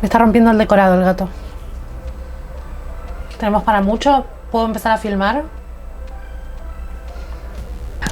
Me está rompiendo el decorado el gato. ¿Tenemos para mucho? ¿Puedo empezar a filmar?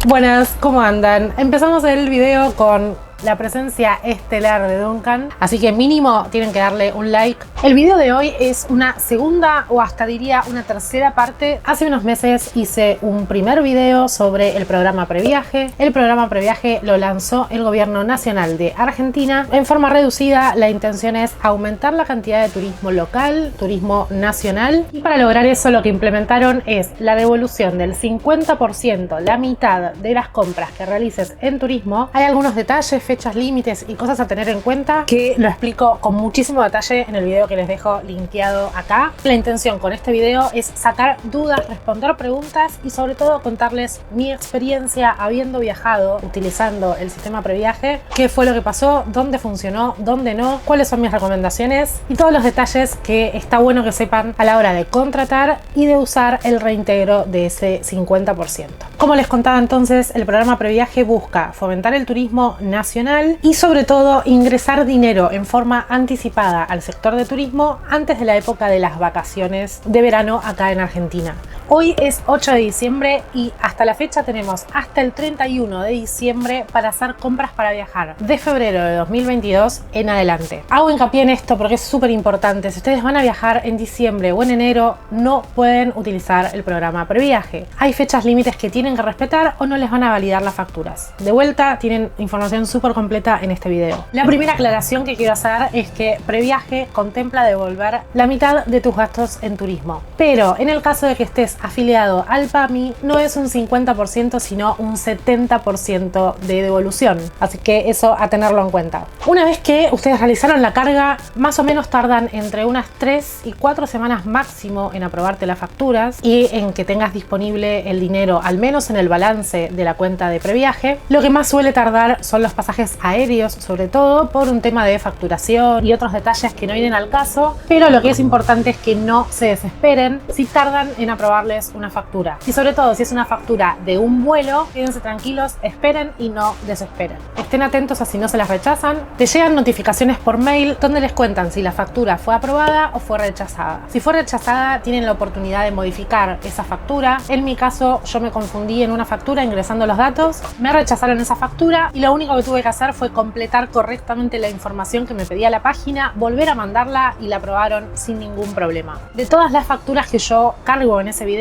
Buenas, ¿cómo andan? Empezamos el video con la presencia estelar de Duncan, así que mínimo tienen que darle un like. El video de hoy es una segunda o hasta diría una tercera parte. Hace unos meses hice un primer video sobre el programa Previaje. El programa Previaje lo lanzó el gobierno nacional de Argentina en forma reducida. La intención es aumentar la cantidad de turismo local, turismo nacional, y para lograr eso lo que implementaron es la devolución del 50%, la mitad de las compras que realices en turismo. Hay algunos detalles, fechas límites y cosas a tener en cuenta que lo explico con muchísimo detalle en el video que les dejo linkeado acá. La intención con este video es sacar dudas, responder preguntas y sobre todo contarles mi experiencia habiendo viajado utilizando el sistema Previaje, qué fue lo que pasó, dónde funcionó, dónde no, cuáles son mis recomendaciones y todos los detalles que está bueno que sepan a la hora de contratar y de usar el reintegro de ese 50%. Como les contaba entonces, el programa Previaje busca fomentar el turismo nacional y sobre todo ingresar dinero en forma anticipada al sector de turismo antes de la época de las vacaciones de verano acá en Argentina. Hoy es 8 de diciembre y hasta la fecha tenemos hasta el 31 de diciembre para hacer compras para viajar de febrero de 2022 en adelante. Hago hincapié en esto porque es súper importante. Si ustedes van a viajar en diciembre o en enero, no pueden utilizar el programa Previaje. Hay fechas límites que tienen que respetar o no les van a validar las facturas. De vuelta, tienen información súper completa en este video. La primera aclaración que quiero hacer es que Previaje contempla devolver la mitad de tus gastos en turismo. Pero en el caso de que estés afiliado al PAMI, no es un 50% sino un 70% de devolución, así que eso a tenerlo en cuenta. Una vez que ustedes realizaron la carga, más o menos tardan entre unas 3 y 4 semanas máximo en aprobarte las facturas y en que tengas disponible el dinero, al menos en el balance de la cuenta de Previaje. Lo que más suele tardar son los pasajes aéreos, sobre todo por un tema de facturación y otros detalles que no vienen al caso, pero lo que es importante es que no se desesperen si tardan en aprobarles una factura. Y sobre todo si es una factura de un vuelo, quédense tranquilos, esperen y no desesperen. Estén atentos a si no se las rechazan. Te llegan notificaciones por mail donde les cuentan si la factura fue aprobada o fue rechazada. Si fue rechazada, tienen la oportunidad de modificar esa factura. En mi caso, yo me confundí en una factura ingresando los datos, me rechazaron esa factura y lo único que tuve que hacer fue completar correctamente la información que me pedía la página, volver a mandarla y la aprobaron sin ningún problema. De todas las facturas que yo cargo en ese video,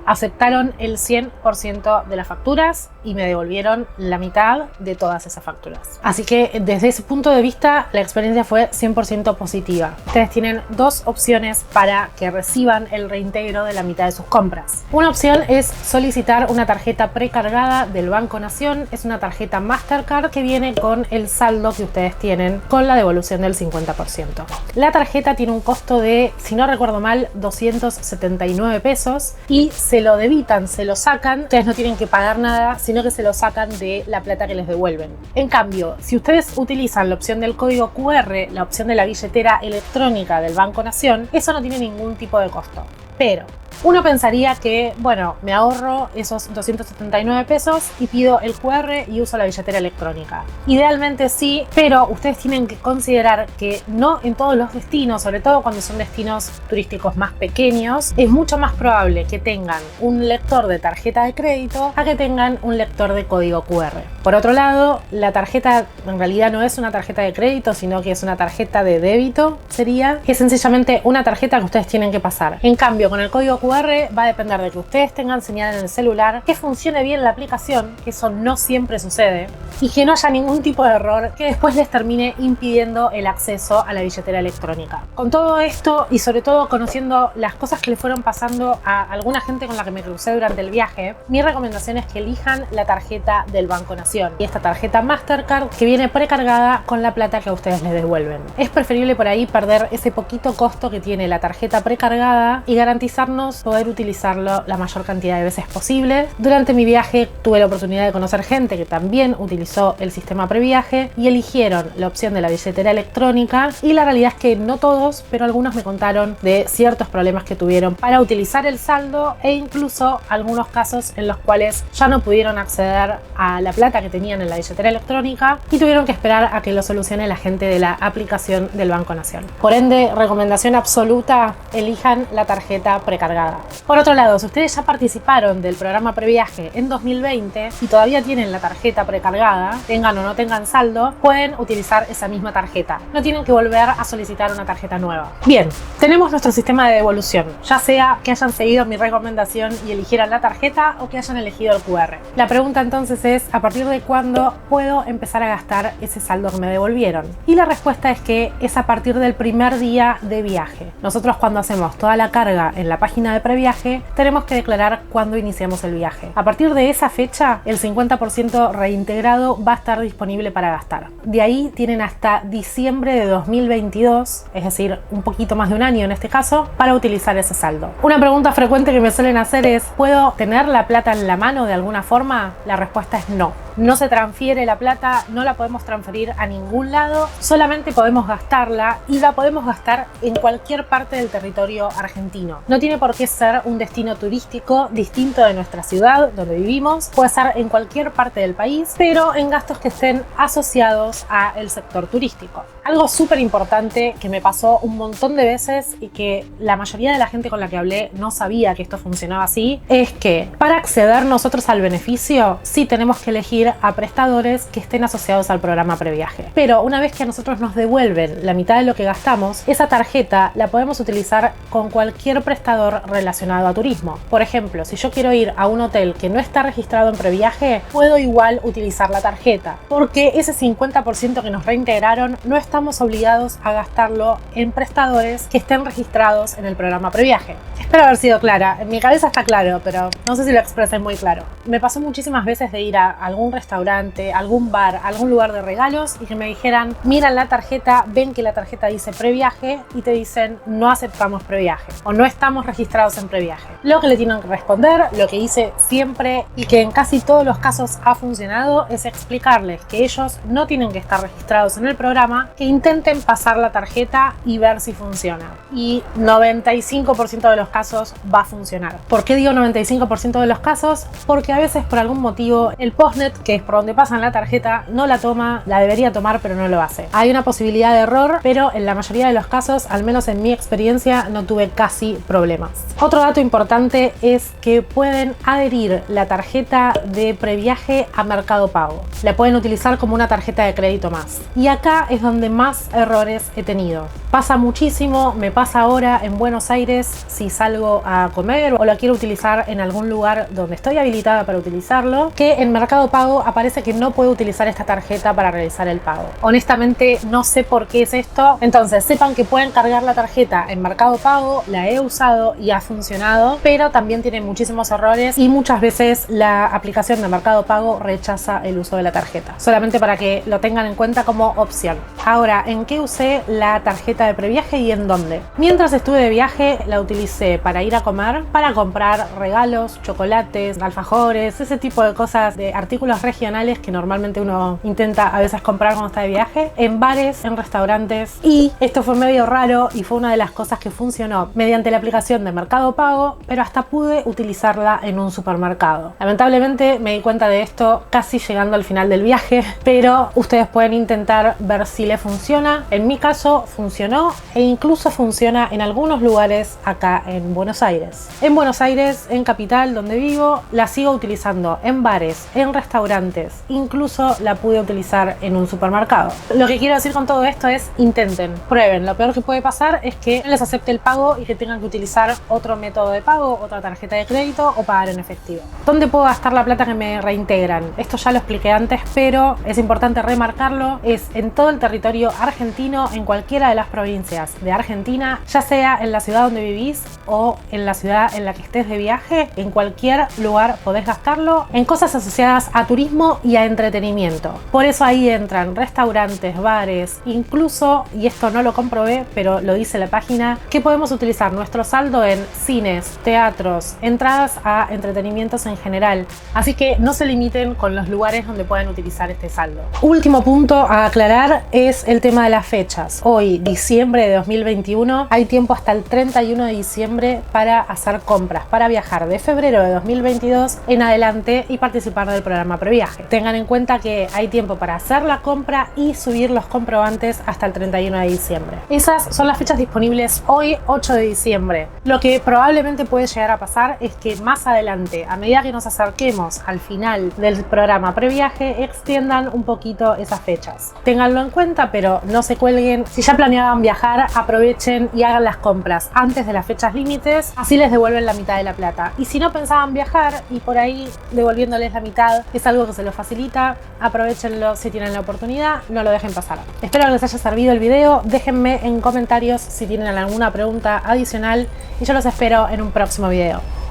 aceptaron el 100% de las facturas y me devolvieron la mitad de todas esas facturas. Así que desde ese punto de vista la experiencia fue 100% positiva. Ustedes tienen dos opciones para que reciban el reintegro de la mitad de sus compras. Una opción es solicitar una tarjeta precargada del Banco Nación. Es una tarjeta Mastercard que viene con el saldo que ustedes tienen con la devolución del 50%. La tarjeta tiene un costo de, si no recuerdo mal, 279 pesos y se lo debitan, se lo sacan. Ustedes no tienen que pagar nada, sino que se lo sacan de la plata que les devuelven. En cambio, si ustedes utilizan la opción del código QR, la opción de la billetera electrónica del Banco Nación, eso no tiene ningún tipo de costo. Pero uno pensaría que, bueno, me ahorro esos 279 pesos y pido el QR y uso la billetera electrónica. Idealmente sí, pero ustedes tienen que considerar que no en todos los destinos, sobre todo cuando son destinos turísticos más pequeños, es mucho más probable que tengan un lector de tarjeta de crédito a que tengan un lector de código QR. Por otro lado, la tarjeta en realidad no es una tarjeta de crédito, sino que es una tarjeta de débito, sería, que es sencillamente una tarjeta que ustedes tienen que pasar. En cambio, con el código QR va a depender de que ustedes tengan señal en el celular, que funcione bien la aplicación, que eso no siempre sucede, y que no haya ningún tipo de error que después les termine impidiendo el acceso a la billetera electrónica. Con todo esto y sobre todo conociendo las cosas que le fueron pasando a alguna gente con la que me crucé durante el viaje, mi recomendación es que elijan la tarjeta del Banco Nación y esta tarjeta Mastercard que viene precargada con la plata que a ustedes les devuelven. Es preferible por ahí perder ese poquito costo que tiene la tarjeta precargada y garantizarnos intentamos poder utilizarlo la mayor cantidad de veces posible. Durante mi viaje tuve la oportunidad de conocer gente que también utilizó el sistema previaje y eligieron la opción de la billetera electrónica, y la realidad es que no todos, pero algunos me contaron de ciertos problemas que tuvieron para utilizar el saldo, e incluso algunos casos en los cuales ya no pudieron acceder a la plata que tenían en la billetera electrónica y tuvieron que esperar a que lo solucione la gente de la aplicación del Banco Nación. Por ende, recomendación absoluta: elijan la tarjeta precargada. Por otro lado, si ustedes ya participaron del programa previaje en 2020 y todavía tienen la tarjeta precargada, tengan o no tengan saldo, pueden utilizar esa misma tarjeta. No tienen que volver a solicitar una tarjeta nueva. Bien, tenemos nuestro sistema de devolución, ya sea que hayan seguido mi recomendación y eligieran la tarjeta o que hayan elegido el QR. La pregunta entonces es: ¿a partir de cuándo puedo empezar a gastar ese saldo que me devolvieron? Y la respuesta es que es a partir del primer día de viaje. Nosotros, cuando hacemos toda la carga en la página de previaje, tenemos que declarar cuándo iniciamos el viaje. A partir de esa fecha, el 50% reintegrado va a estar disponible para gastar. De ahí tienen hasta diciembre de 2022, es decir, un poquito más de un año en este caso, para utilizar ese saldo. Una pregunta frecuente que me suelen hacer es: ¿puedo tener la plata en la mano de alguna forma? La respuesta es no. No se transfiere la plata, no la podemos transferir a ningún lado, solamente podemos gastarla, y la podemos gastar en cualquier parte del territorio argentino. No tiene por qué ser un destino turístico distinto de nuestra ciudad donde vivimos, puede ser en cualquier parte del país, pero en gastos que estén asociados al sector turístico. Algo súper importante que me pasó un montón de veces y que la mayoría de la gente con la que hablé no sabía que esto funcionaba así, es que para acceder nosotros al beneficio sí tenemos que elegir a prestadores que estén asociados al programa previaje. Pero una vez que a nosotros nos devuelven la mitad de lo que gastamos, esa tarjeta la podemos utilizar con cualquier prestador relacionado a turismo. Por ejemplo, si yo quiero ir a un hotel que no está registrado en previaje, puedo igual utilizar la tarjeta, porque ese 50% que nos reintegraron no estamos obligados a gastarlo en prestadores que estén registrados en el programa previaje. Espero haber sido clara. En mi cabeza está claro, pero no sé si lo expresé muy claro. Me pasó muchísimas veces de ir a algún restaurante, algún bar, algún lugar de regalos y que me dijeran: miran la tarjeta, ven que la tarjeta dice previaje, y te dicen: no aceptamos previaje o no estamos registrados en previaje. Lo que le tienen que responder, lo que hice siempre y que en casi todos los casos ha funcionado, es explicarles que ellos no tienen que estar registrados en el programa, que intenten pasar la tarjeta y ver si funciona. Y 95% de los casos va a funcionar. ¿Por qué digo 95% de los casos? Porque a veces, por algún motivo, el postnet, que es por donde pasan la tarjeta, no la toma, la debería tomar pero no lo hace. Hay una posibilidad de error, pero en la mayoría de los casos, al menos en mi experiencia, no tuve casi problemas. Otro dato importante es que pueden adherir la tarjeta de previaje a Mercado Pago. La pueden utilizar como una tarjeta de crédito más. Y acá es donde más errores he tenido. Pasa muchísimo, me pasa ahora en Buenos Aires, si salgo a comer o la quiero utilizar en algún lugar donde estoy habilitada para utilizarlo, que en Mercado Pago aparece que no puedo utilizar esta tarjeta para realizar el pago. Honestamente no sé por qué es esto, entonces sepan que pueden cargar la tarjeta en Mercado Pago, la he usado y ha funcionado, pero también tiene muchísimos errores y muchas veces la aplicación de Mercado Pago rechaza el uso de la tarjeta, solamente para que lo tengan en cuenta como opción. Ahora, ¿en qué usé la tarjeta de previaje y en dónde? Mientras estuve de viaje la utilicé para ir a comer, para comprar regalos, chocolates, alfajores, ese tipo de cosas, de artículos regionales que normalmente uno intenta a veces comprar cuando está de viaje, en bares, en restaurantes, y esto fue medio raro y fue una de las cosas que funcionó mediante la aplicación de Mercado Pago, pero hasta pude utilizarla en un supermercado. Lamentablemente me di cuenta de esto casi llegando al final del viaje, pero ustedes pueden intentar ver si le funciona. En mi caso funcionó e incluso funciona en algunos lugares acá en Buenos Aires. En Buenos Aires, en Capital, donde vivo, la sigo utilizando en bares, en restaurantes, incluso la pude utilizar en un supermercado. Lo que quiero decir con todo esto es: intenten, prueben. Lo peor que puede pasar es que no les acepte el pago y que tengan que utilizar otro método de pago, otra tarjeta de crédito o pagar en efectivo. ¿Dónde puedo gastar la plata que me reintegran? Esto ya lo expliqué antes, pero es importante remarcarlo. Es en todo el territorio territorio argentino en cualquiera de las provincias de Argentina, ya sea en la ciudad donde vivís o en la ciudad en la que estés de viaje. En cualquier lugar podés gastarlo en cosas asociadas a turismo y a entretenimiento. Por eso ahí entran restaurantes, bares, incluso, y esto no lo comprobé, pero lo dice la página, que podemos utilizar nuestro saldo en cines, teatros, entradas a entretenimientos en general. Así que no se limiten con los lugares donde pueden utilizar este saldo. Último punto a aclarar es el tema de las fechas. Hoy, diciembre de 2021, hay tiempo hasta el 31 de diciembre para hacer compras, para viajar de febrero de 2022 en adelante y participar del programa Previaje. Tengan en cuenta que hay tiempo para hacer la compra y subir los comprobantes hasta el 31 de diciembre. Esas son las fechas disponibles hoy, 8 de diciembre. Lo que probablemente puede llegar a pasar es que más adelante, a medida que nos acerquemos al final del programa Previaje, extiendan un poquito esas fechas. Ténganlo en cuenta, pero no se cuelguen. Si ya planeaban viajar, aprovechen y hagan las compras antes de las fechas límites, así les devuelven la mitad de la plata. Y si no pensaban viajar y por ahí devolviéndoles la mitad es algo que se los facilita, aprovechenlo si tienen la oportunidad, no lo dejen pasar. Espero que les haya servido el video, déjenme en comentarios si tienen alguna pregunta adicional y yo los espero en un próximo video.